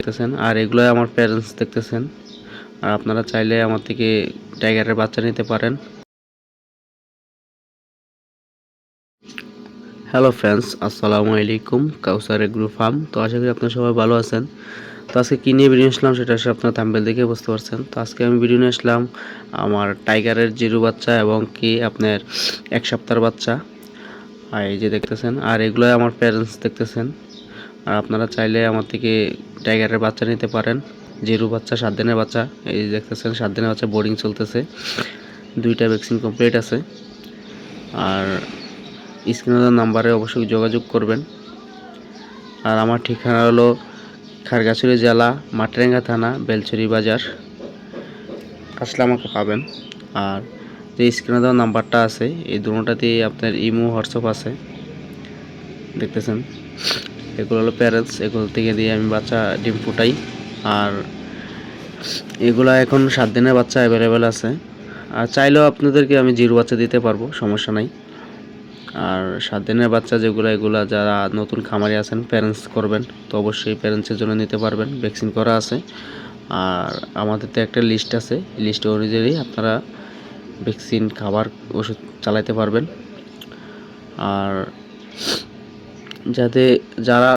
দেখতেছেন আর এগুলো আমার প্যারেন্টস দেখতেছেন। আর আপনারা চাইলে আমার থেকে টাইগারের বাচ্চা নিতে পারেন। হ্যালো ফ্রেন্ডস, আসসালামু আলাইকুম। কাউসার এগ্রো ফার্ম। তো আশা করি আপনারা সবাই ভালো আছেন। তো আজকে কী নিয়ে ভিডিও আসলাম সেটা আপনারা থাম্বনেল দেখে বুঝতে পারছেন। তো আজকে আমি ভিডিও নিয়ে আসলাম আমার টাইগারের জিরো বাচ্চা এবং কি আপনার 1 সপ্তাহের বাচ্চা। আর এই যে দেখতেছেন আর এগুলো আমার প্যারেন্টস দেখতেছেন। আর আপনারা চাইলে আমার থেকে টাইগারের বাচ্চা নিতে পারেন। জিরো বাচ্চা 7 দিনের বাচ্চা, এই দেখতেছেন 7 দিনের বাচ্চা, বোর্ডিং চলতেছে, 2টা ভ্যাকসিন কমপ্লিট আছে। আর স্ক্রিনের নাম্বারে অবশ্যই যোগাযোগ করবেন। আর আমার ঠিকানা হলো খাগড়াছড়ি জেলা, মাটিরাঙ্গা থানা, বেলছড়ি বাজার। আসলে আমাকে পাবেন। আর যে স্ক্রিনে দেওয়া নাম্বারটা আছে এই দুটোতেই আপনার ইমো হোয়াটসঅ্যাপ আছে, দেখতেছেন। এগুলো হলো প্যারেন্টস, এগুলো থেকে দিয়ে আমি বাচ্চা ডিম ফুটাই। আর এগুলা এখন 7 দিনের বাচ্চা অ্যাভেলেবেল আছে। আর চাইলেও আপনাদেরকে আমি জিরো বাচ্চা দিতে পারবো, সমস্যা নাই। আর 7 দিনের বাচ্চা যেগুলো, এগুলা যারা নতুন খামারি আছেন প্যারেন্টস করবেন তো অবশ্যই প্যারেন্টসের জন্য নিতে পারবেন, ভ্যাকসিন করা আছে। আর আমাদের তো একটা লিস্ট আছে, লিস্ট অনুযায়ী আপনারা ভ্যাকসিন, খাবার, ওষুধ চালাতে পারবেন। আর যারা